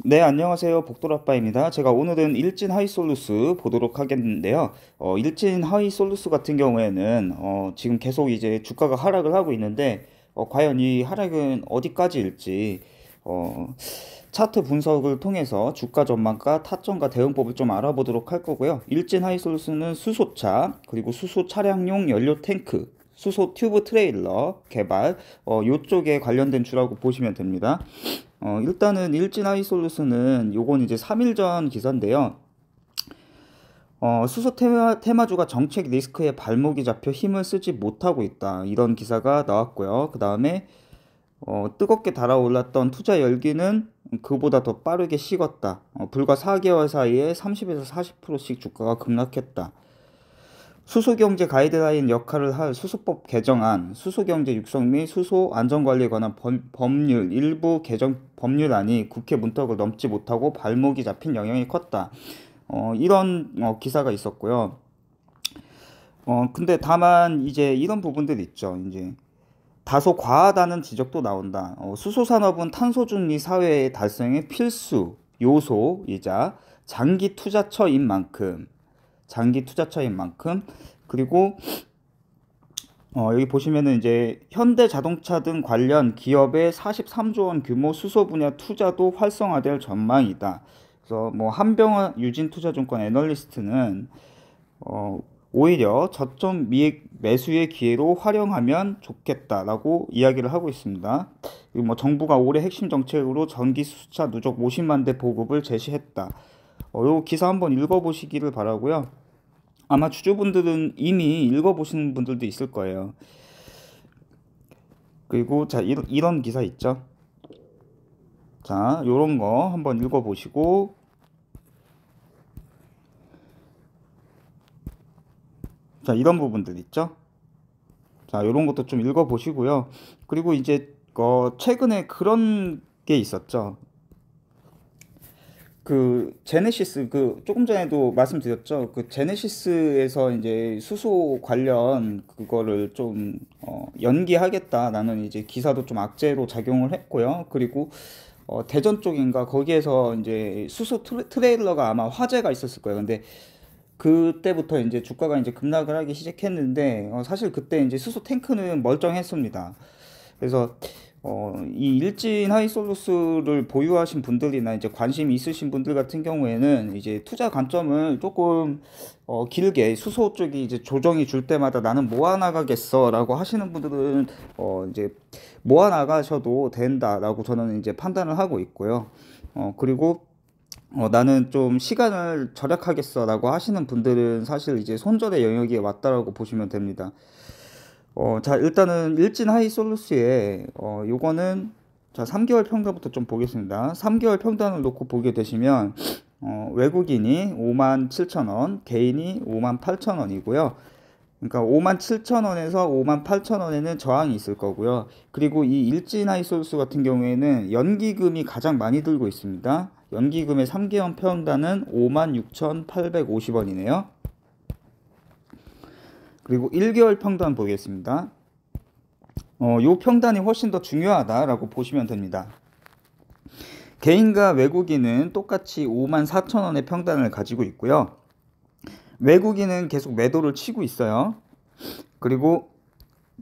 네, 안녕하세요. 복돌아빠입니다. 제가 오늘은 일진 하이솔루스 보도록 하겠는데요. 일진 하이솔루스 같은 경우에는 지금 계속 이제 주가가 하락을 하고 있는데 과연 이 하락은 어디까지일지 차트 분석을 통해서 주가 전망과 타점과 대응법을 좀 알아보도록 할 거고요. 일진 하이솔루스는 수소차, 그리고 수소 차량용 연료 탱크, 수소 튜브 트레일러 개발, 요쪽에 관련된 주라고 보시면 됩니다. 일단은 일진 하이솔루스는 요건 이제 3일 전 기사인데요. 수소 테마주가 정책 리스크에 발목이 잡혀 힘을 쓰지 못하고 있다. 이런 기사가 나왔고요. 그 다음에 뜨겁게 달아올랐던 투자 열기는 그보다 더 빠르게 식었다. 불과 4개월 사이에 30에서 40%씩 주가가 급락했다. 수소경제 가이드라인 역할을 할 수소법 개정안, 수소경제 육성 및 수소 안전관리에 관한 법률 일부 개정 법률안이 국회 문턱을 넘지 못하고 발목이 잡힌 영향이 컸다. 이런 기사가 있었고요. 근데 다만 이제 이런 부분들이 있죠. 이제 다소 과하다는 지적도 나온다. 수소 산업은 탄소 중립 사회의 달성의 필수 요소이자 장기 투자처인 만큼 그리고 여기 보시면은 이제 현대 자동차 등 관련 기업의 43조 원 규모 수소 분야 투자도 활성화될 전망이다. 그래서 뭐 한병화 유진투자증권 애널리스트는 오히려 저점 매수의 기회로 활용하면 좋겠다라고 이야기를 하고 있습니다. 그리고 뭐 정부가 올해 핵심 정책으로 전기 수소차 누적 50만 대 보급을 제시했다. 요 기사 한번 읽어보시기를 바라고요. 아마 주주분들은 이미 읽어보신 분들도 있을 거예요. 그리고 자 이런 기사 있죠. 자 요런 거 한번 읽어보시고 자 이런 부분들 있죠. 자 요런 것도 좀 읽어보시고요. 그리고 이제 최근에 그런 게 있었죠. 그 제네시스 그 조금 전에도 말씀드렸죠. 그 제네시스에서 이제 수소 관련 그거를 좀 연기하겠다라는 이제 기사도 좀 악재로 작용을 했고요. 그리고 대전 쪽인가 거기에서 이제 수소 트레일러가 아마 화재가 있었을 거예요. 근데 그때부터 이제 주가가 이제 급락을 하기 시작했는데 사실 그때 이제 수소 탱크는 멀쩡했습니다. 그래서 이 일진 하이솔루스를 보유하신 분들이나 이제 관심이 있으신 분들 같은 경우에는 이제 투자 관점을 조금 길게 수소 쪽이 이제 조정이 줄 때마다 나는 모아 나가겠어라고 하시는 분들은 이제 모아 나가셔도 된다라고 저는 이제 판단을 하고 있고요. 그리고 나는 좀 시간을 절약하겠어라고 하시는 분들은 사실 이제 손절의 영역에 왔다라고 보시면 됩니다. 자, 일단은 일진 하이솔루스의 요거는 자, 3개월 평단부터 좀 보겠습니다. 3개월 평단을 놓고 보게 되시면 외국인이 57,000원, 개인이 58,000원이고요. 그러니까 57,000원에서 58,000원에는 저항이 있을 거고요. 그리고 이 일진 하이솔루스 같은 경우에는 연기금이 가장 많이 들고 있습니다. 연기금의 3개월 평단은 56,850원이네요. 그리고 1개월 평단 보겠습니다. 요 평단이 훨씬 더 중요하다라고 보시면 됩니다. 개인과 외국인은 똑같이 54,000원의 평단을 가지고 있고요. 외국인은 계속 매도를 치고 있어요. 그리고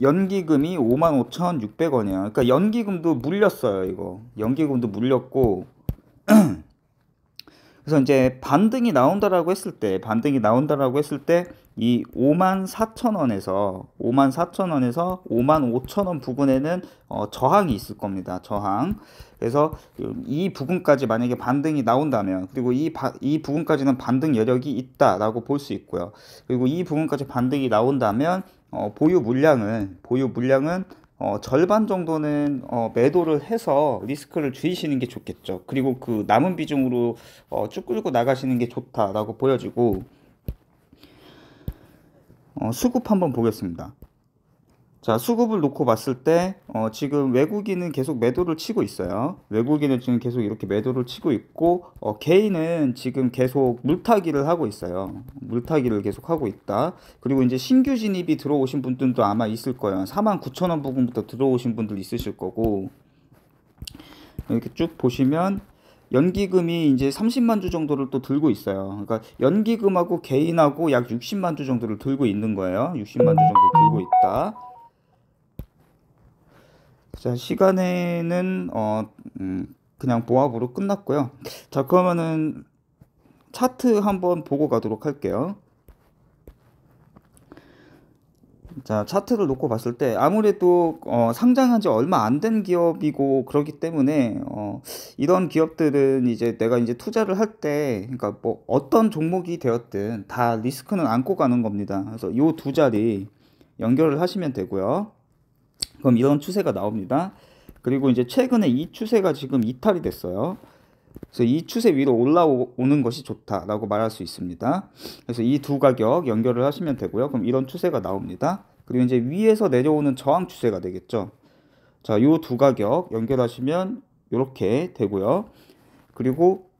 연기금이 55,600원이에요. 그러니까 연기금도 물렸어요, 이거. 연기금도 물렸고 그래서 이제 반등이 나온다라고 했을 때 이 54,000원에서 55,000원 부분에는 저항이 있을 겁니다. 저항. 그래서 이 부분까지 만약에 반등이 나온다면 그리고 이 부분까지는 반등 여력이 있다라고 볼 수 있고요. 그리고 이 부분까지 반등이 나온다면 보유 물량은 절반 정도는 매도를 해서 리스크를 줄이시는 게 좋겠죠. 그리고 그 남은 비중으로 쭉 끌고 나가시는 게 좋다라고 보여지고 수급 한번 보겠습니다. 자, 수급을 놓고 봤을 때 지금 외국인은 계속 매도를 치고 있어요. 외국인은 지금 계속 이렇게 매도를 치고 있고 개인은 지금 계속 물타기를 하고 있어요. 물타기를 계속 하고 있다. 그리고 이제 신규 진입이 들어오신 분들도 아마 있을 거예요. 49,000원 부분부터 들어오신 분들 있으실 거고 이렇게 쭉 보시면 연기금이 이제 30만 주 정도를 또 들고 있어요. 그러니까 연기금하고 개인하고 약 60만 주 정도를 들고 있는 거예요. 60만 주 정도 들고 있다. 자, 시간에는 그냥 보합으로 끝났고요. 자, 그러면은 차트 한번 보고 가도록 할게요. 자, 차트를 놓고 봤을 때 아무래도 상장한 지 얼마 안 된 기업이고 그렇기 때문에 이런 기업들은 이제 내가 이제 투자를 할 때, 그러니까 뭐 어떤 종목이 되었든 다 리스크는 안고 가는 겁니다. 그래서 요 두 자리 연결을 하시면 되고요. 그럼 이런 추세가 나옵니다. 그리고 이제 최근에 이 추세가 지금 이탈이 됐어요. 그래서 이 추세 위로 올라오는 것이 좋다라고 말할 수 있습니다. 그래서 이 두 가격 연결을 하시면 되고요. 그럼 이런 추세가 나옵니다. 그리고 이제 위에서 내려오는 저항 추세가 되겠죠. 자, 요 두 가격 연결하시면 이렇게 되고요. 그리고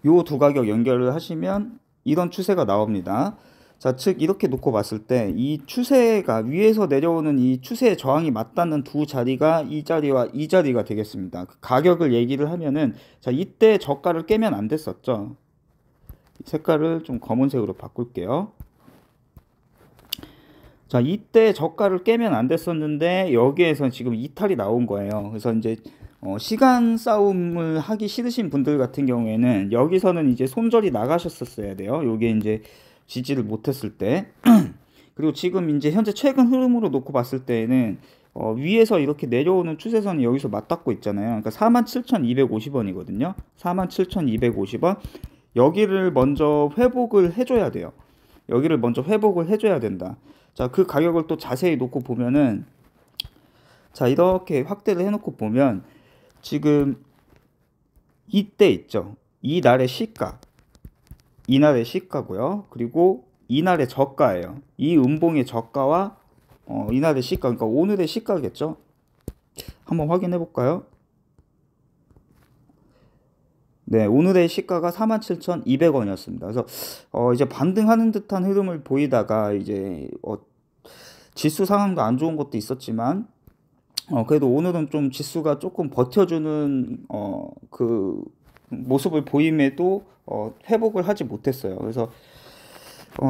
요 두 가격 연결을 하시면 이런 추세가 나옵니다. 자, 즉 이렇게 놓고 봤을 때 이 추세가 위에서 내려오는 이 추세의 저항이 맞닿는 두 자리가 이 자리와 이 자리가 되겠습니다. 그 가격을 얘기를 하면은, 자, 이때 저가를 깨면 안 됐었죠. 색깔을 좀 검은색으로 바꿀게요. 자, 이때 저가를 깨면 안 됐었는데 여기에서 지금 이탈이 나온 거예요. 그래서 이제 시간 싸움을 하기 싫으신 분들 같은 경우에는 여기서는 이제 손절이 나가셨었어야 돼요. 요게 이제 지지를 못했을 때. 그리고 지금 이제 현재 최근 흐름으로 놓고 봤을 때에는 위에서 이렇게 내려오는 추세선이 여기서 맞닿고 있잖아요. 그러니까 47,250원이거든요. 47,250원. 여기를 먼저 회복을 해줘야 돼요. 여기를 먼저 회복을 해줘야 된다. 자, 그 가격을 또 자세히 놓고 보면은, 자, 이렇게 확대를 해놓고 보면 지금 이때 있죠. 이날의 시가, 이날의 시가고요. 그리고 이날의 저가예요. 이 음봉의 저가와 이날의 시가, 그러니까 오늘의 시가겠죠. 한번 확인해 볼까요? 네, 오늘의 시가가 47,200원이었습니다. 그래서 이제 반등하는 듯한 흐름을 보이다가 이제 지수 상황도 안 좋은 것도 있었지만 그래도 오늘은 좀 지수가 조금 버텨주는 그 모습을 보임에도 회복을 하지 못했어요. 그래서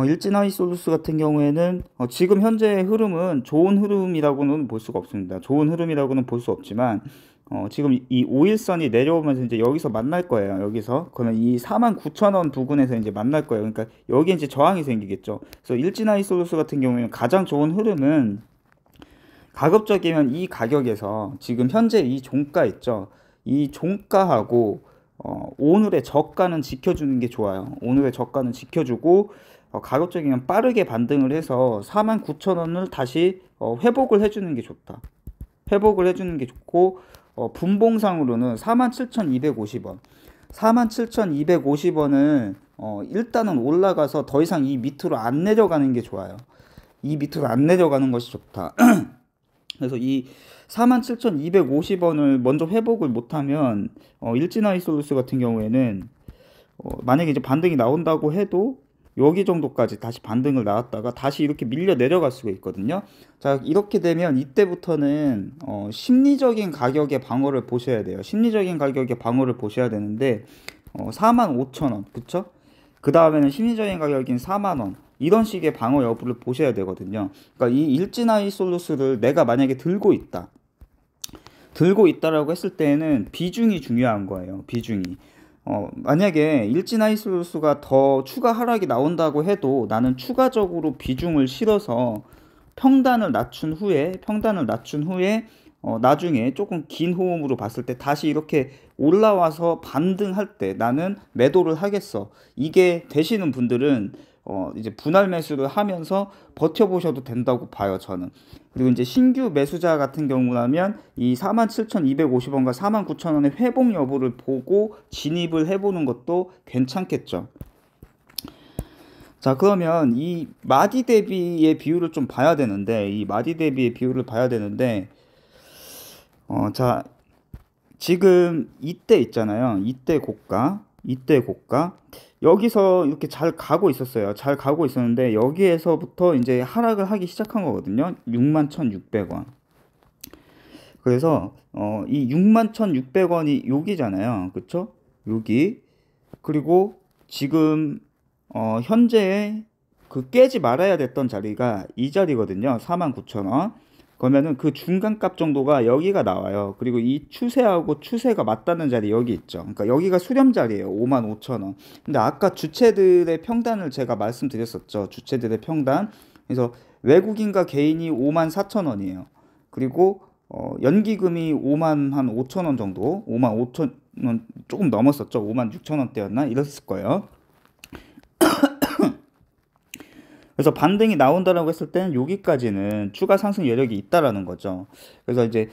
일진하이솔루스 같은 경우에는 지금 현재의 흐름은 좋은 흐름이라고는 볼 수가 없습니다. 좋은 흐름이라고는 볼 수 없지만 지금 이 5일선이 내려오면서 이제 여기서 만날 거예요. 여기서 그러면 이 49,000원 부근에서 이제 만날 거예요. 그러니까 여기 이제 저항이 생기겠죠. 그래서 일진하이솔루스 같은 경우에는 가장 좋은 흐름은 가급적이면 이 가격에서 지금 현재 이 종가 있죠. 이 종가하고 오늘의 저가는 지켜주는 게 좋아요. 오늘의 저가는 지켜주고 가급적이면 빠르게 반등을 해서 49,000원을 다시 회복을 해주는 게 좋다. 회복을 해주는 게 좋고 분봉상으로는 47,250원 47,250원을 일단은 올라가서 더 이상 이 밑으로 안 내려가는 게 좋아요. 이 밑으로 안 내려가는 것이 좋다. 그래서 이 47,250원을 먼저 회복을 못하면 일진하이솔루스 같은 경우에는 만약에 이제 반등이 나온다고 해도 여기 정도까지 다시 반등을 나왔다가 다시 이렇게 밀려 내려갈 수가 있거든요. 자, 이렇게 되면 이때부터는 심리적인 가격의 방어를 보셔야 돼요. 심리적인 가격의 방어를 보셔야 되는데 45,000원 그쵸? 그 다음에는 심리적인 가격인 4만원 이런 식의 방어 여부를 보셔야 되거든요. 그러니까 이 일진하이솔루스를 내가 만약에 들고 있다라고 했을 때는 비중이 중요한 거예요. 비중이. 만약에 일진하이솔루스가 더 추가 하락이 나온다고 해도 나는 추가적으로 비중을 실어서 평단을 낮춘 후에 나중에 조금 긴 호흡으로 봤을 때 다시 이렇게 올라와서 반등할 때 나는 매도를 하겠어. 이게 되시는 분들은 이제 분할 매수를 하면서 버텨보셔도 된다고 봐요, 저는. 그리고 이제 신규 매수자 같은 경우라면 이 47,250원과 49,000원의 회복 여부를 보고 진입을 해보는 것도 괜찮겠죠. 자, 그러면 이 마디 대비의 비율을 좀 봐야 되는데, 자, 지금 이때 있잖아요. 이때 고가. 여기서 이렇게 잘 가고 있었어요. 잘 가고 있었는데 여기에서부터 이제 하락을 하기 시작한 거거든요. 61,600원. 그래서 이 61,600원이 여기잖아요. 그쵸? 여기. 그리고 지금 현재 그 깨지 말아야 됐던 자리가 이 자리거든요. 49,000원. 그러면은 그 중간값 정도가 여기가 나와요. 그리고 이 추세하고 추세가 맞닿는 자리 여기 있죠. 그러니까 여기가 수렴 자리예요. 55,000원. 근데 아까 주체들의 평단을 제가 말씀드렸었죠. 주체들의 평단. 그래서 외국인과 개인이 54,000원이에요. 그리고 연기금이 55,000원 정도, 55,000원 조금 넘었었죠. 56,000원대였나? 이랬을 거예요. 그래서 반등이 나온다라고 했을 때는 여기까지는 추가 상승 여력이 있다라는 거죠. 그래서 이제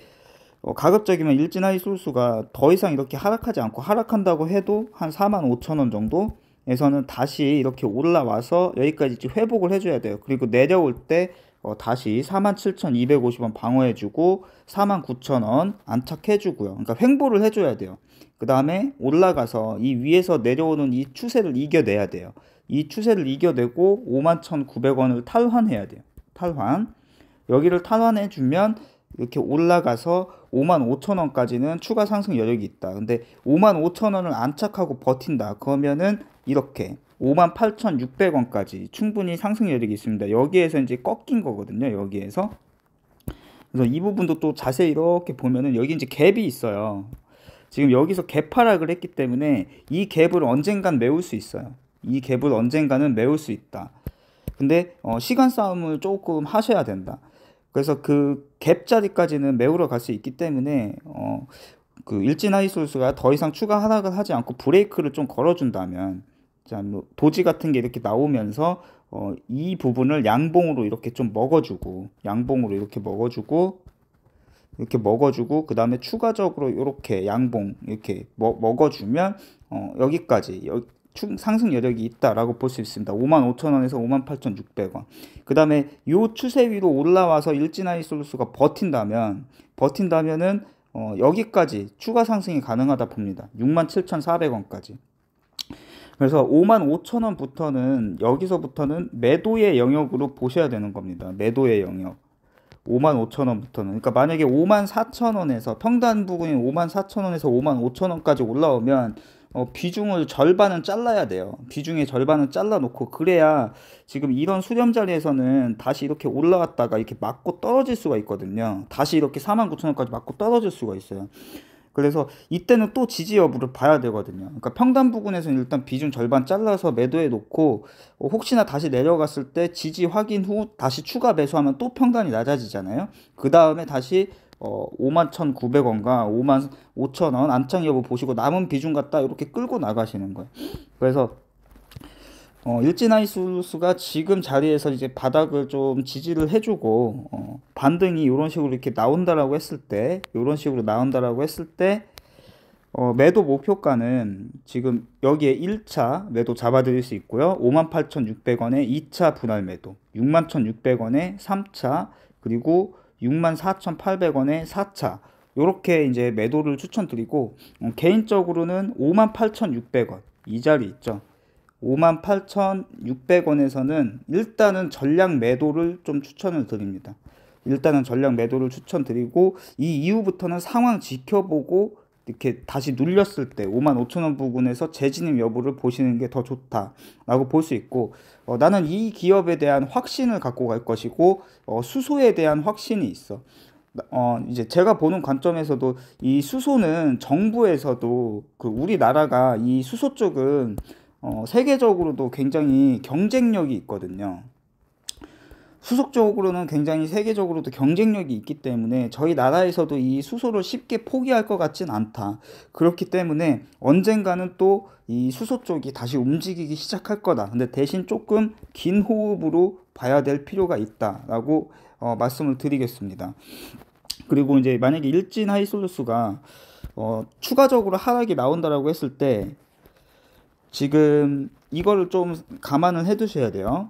가급적이면 일진하이솔수가 더 이상 이렇게 하락하지 않고, 하락한다고 해도 한 45,000원 정도에서는 다시 이렇게 올라와서 여기까지 이제 회복을 해줘야 돼요. 그리고 내려올 때 다시 47,250원 방어해주고 49,000원 안착해주고요. 그러니까 횡보를 해줘야 돼요. 그 다음에 올라가서 이 위에서 내려오는 이 추세를 이겨내야 돼요. 이 추세를 이겨내고 51,900원을 탈환해야 돼요. 탈환. 여기를 탈환해주면 이렇게 올라가서 55,000원까지는 추가 상승 여력이 있다. 근데 55,000원을 안착하고 버틴다. 그러면은 이렇게 58,600원까지 충분히 상승 여력이 있습니다. 여기에서 이제 꺾인 거거든요. 여기에서. 그래서 이 부분도 또 자세히 이렇게 보면은 여기 이제 갭이 있어요. 지금 여기서 갭 하락을 했기 때문에 이 갭을 언젠간 메울 수 있어요. 이 갭을 언젠가는 메울 수 있다. 근데 시간 싸움을 조금 하셔야 된다. 그래서 그 갭 자리까지는 메우러 갈 수 있기 때문에 그 일진하이솔수가 더 이상 추가 하락을 하지 않고 브레이크를 좀 걸어준다면, 자, 뭐 도지 같은 게 이렇게 나오면서 이 부분을 양봉으로 이렇게 좀 먹어주고, 양봉으로 이렇게 먹어주고, 그 다음에 추가적으로 이렇게 양봉 이렇게 먹어주면 여기까지 상승 여력이 있다라고 볼 수 있습니다. 55,000원에서 58,600원. 그 다음에 요 추세 위로 올라와서 일진하이솔수가 버틴다면은 여기까지 추가 상승이 가능하다 봅니다. 67,400원까지. 그래서 55,000원부터는 여기서부터는 매도의 영역으로 보셔야 되는 겁니다. 매도의 영역. 55,000원부터는. 그러니까 만약에 54,000원에서 평단 부근인 54,000원에서 55,000원까지 올라오면 비중을 절반은 잘라야 돼요. 비중의 절반은 잘라 놓고, 그래야 지금 이런 수렴 자리에서는 다시 이렇게 올라왔다가 이렇게 맞고 떨어질 수가 있거든요. 다시 이렇게 49,000원까지 맞고 떨어질 수가 있어요. 그래서 이때는 또 지지 여부를 봐야 되거든요. 그러니까 평단 부근에서는 일단 비중 절반 잘라서 매도해 놓고, 혹시나 다시 내려갔을 때 지지 확인 후 다시 추가 매수하면 또 평단이 낮아지잖아요. 그 다음에 다시 51,900원과 55,000원 안착 여부 보시고 남은 비중 갖다 이렇게 끌고 나가시는 거예요. 그래서 일진하이솔수가 지금 자리에서 이제 바닥을 좀 지지를 해주고 반등이 이런 식으로 이렇게 나온다라고 했을 때, 매도 목표가는 지금 여기에 1차 매도 잡아드릴 수 있고요. 58,600원에 2차 분할 매도, 61,600원에 3차, 그리고 64,800원에 4차, 요렇게 이제 매도를 추천드리고, 개인적으로는 58,600원 이 자리 있죠. 58,600원에서는 일단은 전략 매도를 좀 추천을 드립니다. 일단은 전략 매도를 추천드리고, 이 이후부터는 상황 지켜보고 이렇게 다시 눌렸을 때 55,000원 부근에서 재진입 여부를 보시는 게 더 좋다라고 볼 수 있고, 나는 이 기업에 대한 확신을 갖고 갈 것이고, 수소에 대한 확신이 있어. 이제 제가 보는 관점에서도 이 수소는 정부에서도 우리나라가 이 수소 쪽은 세계적으로도 굉장히 경쟁력이 있거든요. 수소 쪽으로는 굉장히 세계적으로도 경쟁력이 있기 때문에 저희 나라에서도 이 수소를 쉽게 포기할 것 같진 않다. 그렇기 때문에 언젠가는 또 이 수소 쪽이 다시 움직이기 시작할 거다. 근데 대신 조금 긴 호흡으로 봐야 될 필요가 있다라고 말씀을 드리겠습니다. 그리고 이제 만약에 일진하이솔루스가 추가적으로 하락이 나온다라고 했을 때, 지금 이거를 좀 감안을 해 두셔야 돼요.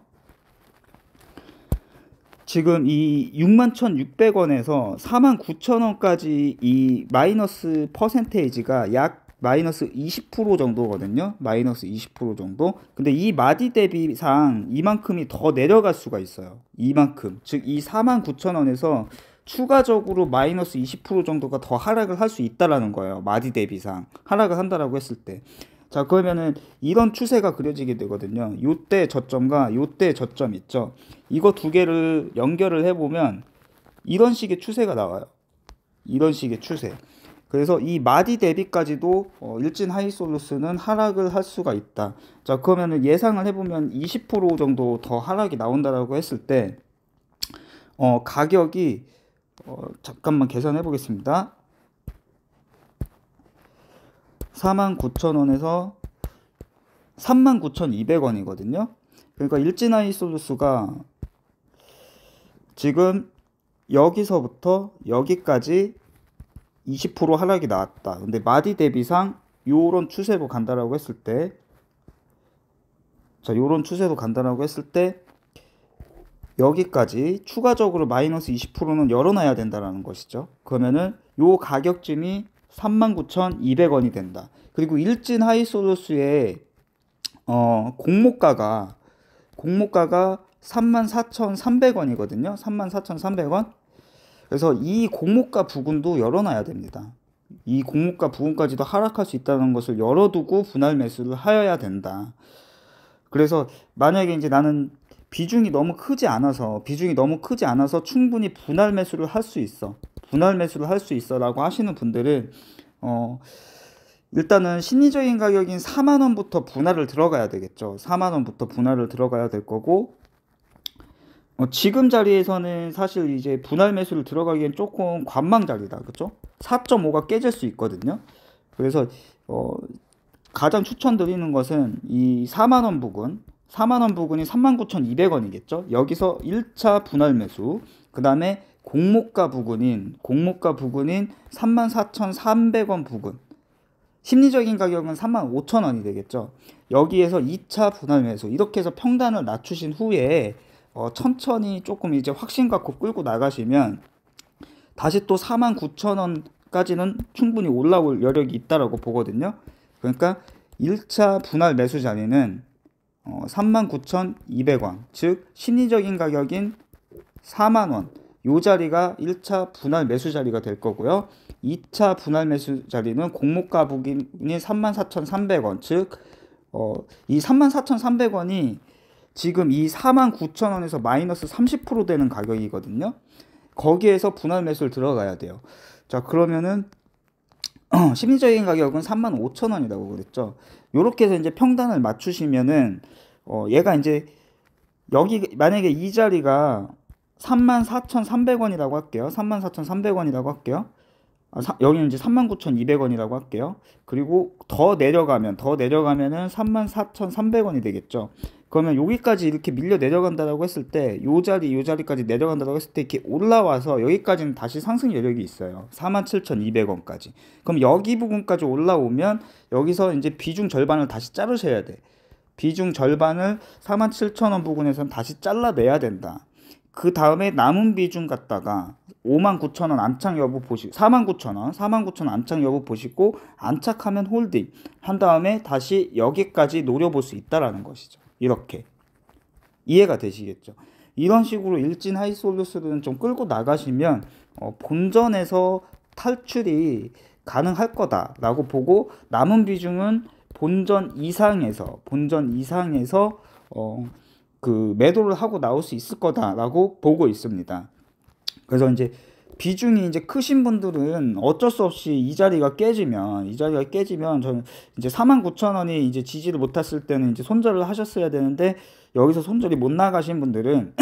지금 이 61,600원에서 49,000원까지 이 마이너스 퍼센테이지가 약 마이너스 20% 정도거든요. 마이너스 20% 정도. 근데 이 마디 대비상 이만큼이 더 내려갈 수가 있어요. 이만큼. 즉 이 49,000원에서 추가적으로 마이너스 20% 정도가 더 하락을 할 수 있다라는 거예요. 마디 대비상 하락을 한다라고 했을 때. 자, 그러면은 이런 추세가 그려지게 되거든요. 요때 저점과 요때 저점 있죠. 이거 두 개를 연결을 해보면 이런 식의 추세가 나와요. 이런 식의 추세. 그래서 이 마디 대비까지도 일진 하이솔루스는 하락을 할 수가 있다. 자, 그러면은 예상을 해보면 20% 정도 더 하락이 나온다라고 했을 때 가격이 잠깐만 계산해 보겠습니다. 49,000원에서 39,200원이거든요. 그러니까 일진 하이솔루스가 지금 여기서부터 여기까지 20% 하락이 나왔다. 근데 마디 대비상 요런 추세로 간다라고 했을 때, 자, 요런 추세로 간다라고 했을 때 여기까지 추가적으로 마이너스 20%는 열어놔야 된다라는 것이죠. 그러면은 요 가격쯤이 39,200원이 된다. 그리고 일진 하이솔루스의 공모가가 34,300원이거든요. 34,300원. 그래서 이 공모가 부근도 열어놔야 됩니다. 이 공모가 부근까지도 하락할 수 있다는 것을 열어두고 분할 매수를 하여야 된다. 그래서 만약에 이제 나는 비중이 너무 크지 않아서 충분히 분할 매수를 할 수 있어. 분할 매수를 할 수 있어라고 하시는 분들은 일단은 심리적인 가격인 4만 원부터 분할을 들어가야 되겠죠. 4만 원부터 분할을 들어가야 될 거고, 지금 자리에서는 사실 이제 분할 매수를 들어가기엔 조금 관망 자리다. 그쵸? 4.5가 깨질 수 있거든요. 그래서 가장 추천드리는 것은 이 4만 원 부근, 4만 원 부근이 39,200원이겠죠. 여기서 1차 분할 매수, 그 다음에 공모가 부근인 34,300원 부근, 심리적인 가격은 35,000원이 되겠죠. 여기에서 2차 분할 매수, 이렇게 해서 평단을 낮추신 후에 천천히 조금 이제 확신 갖고 끌고 나가시면 다시 또 49,000원까지는 충분히 올라올 여력이 있다라고 보거든요. 그러니까 1차 분할 매수 자리는 39,200원, 즉 심리적인 가격인 4만원, 요 자리가 1차 분할 매수 자리가 될 거고요. 2차 분할 매수 자리는 공모가 부근이 34,300원, 즉 이 34,300원이 지금 이 49,000원에서 마이너스 30% 되는 가격이거든요. 거기에서 분할 매수를 들어가야 돼요. 자, 그러면은 심리적인 가격은 35,000원이라고 그랬죠. 요렇게 해서 이제 평단을 맞추시면은 얘가 이제 여기 만약에 이 자리가 34,300원이라고 할게요. 34,300원이라고 할게요. 여기는 이제 39,200원이라고 할게요. 그리고 더 내려가면은 34,300원이 되겠죠. 그러면 여기까지 이렇게 밀려 내려간다라고 했을 때 요 자리까지 내려간다라고 했을 때 이렇게 올라와서 여기까지는 다시 상승 여력이 있어요. 47,200원까지. 그럼 여기 부분까지 올라오면 여기서 이제 비중 절반을 다시 자르셔야 돼. 비중 절반을 47,000원 부근에서는 다시 잘라내야 된다. 그 다음에 남은 비중 갖다가 59,000원 안착 여부 보시고 49,000원 안착 여부 보시고 안착하면 홀딩 한 다음에 다시 여기까지 노려볼 수 있다라는 것이죠. 이렇게 이해가 되시겠죠? 이런 식으로 일진 하이솔루스는 좀 끌고 나가시면 본전에서 탈출이 가능할 거다라고 보고 남은 비중은 본전 이상에서 그 매도를 하고 나올 수 있을 거다라고 보고 있습니다. 그래서 이제 비중이 이제 크신 분들은 어쩔 수 없이 이 자리가 깨지면 저는 이제 49,000원이 이제 지지를 못했을 때는 이제 손절을 하셨어야 되는데 여기서 손절이 못 나가신 분들은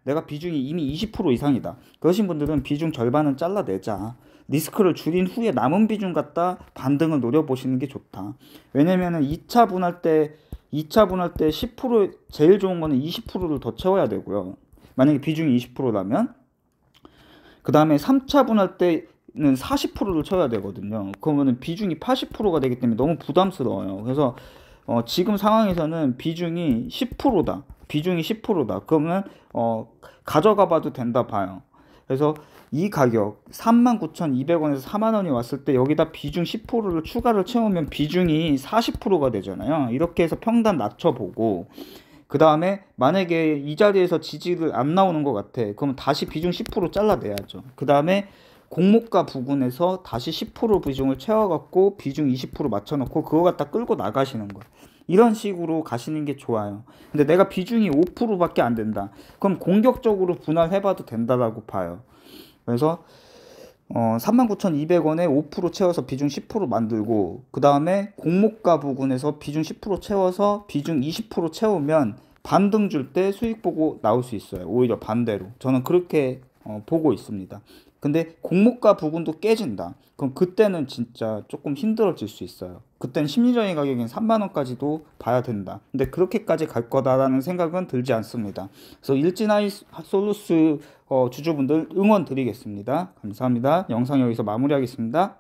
내가 비중이 이미 20% 이상이다. 그러신 분들은 비중 절반은 잘라내자. 리스크를 줄인 후에 남은 비중 갖다 반등을 노려보시는 게 좋다. 왜냐면은 2차 분할 때 10% 제일 좋은 거는 20%를 더 채워야 되고요. 만약에 비중이 20%라면 그 다음에 3차 분할 때는 40%를 쳐야 되거든요. 그러면 비중이 80%가 되기 때문에 너무 부담스러워요. 그래서 지금 상황에서는 비중이 10%다. 그러면 가져가 봐도 된다 봐요. 그래서 이 가격 39,200원에서 4만원이 왔을 때 여기다 비중 10%를 추가를 채우면 비중이 40%가 되잖아요. 이렇게 해서 평단 낮춰보고 그 다음에 만약에 이 자리에서 지지를 안 나오는 것 같아. 그럼 다시 비중 10% 잘라내야죠. 그 다음에 공모가 부근에서 다시 10% 비중을 채워갖고 비중 20% 맞춰놓고 그거 갖다 끌고 나가시는 거예요. 이런 식으로 가시는 게 좋아요. 근데 내가 비중이 5%밖에 안 된다. 그럼 공격적으로 분할해봐도 된다라고 봐요. 그래서 39,200원에 5% 채워서 비중 10% 만들고, 그 다음에 공모가 부근에서 비중 10% 채워서 비중 20% 채우면 반등 줄 때 수익 보고 나올 수 있어요. 오히려 반대로 저는 그렇게 보고 있습니다. 근데 공모가 부근도 깨진다. 그럼 그때는 진짜 조금 힘들어질 수 있어요. 그때는 심리적인 가격인 3만원까지도 봐야 된다. 근데 그렇게까지 갈 거다라는 생각은 들지 않습니다. 그래서 일진하이솔루스 주주분들 응원 드리겠습니다. 감사합니다. 영상 여기서 마무리하겠습니다.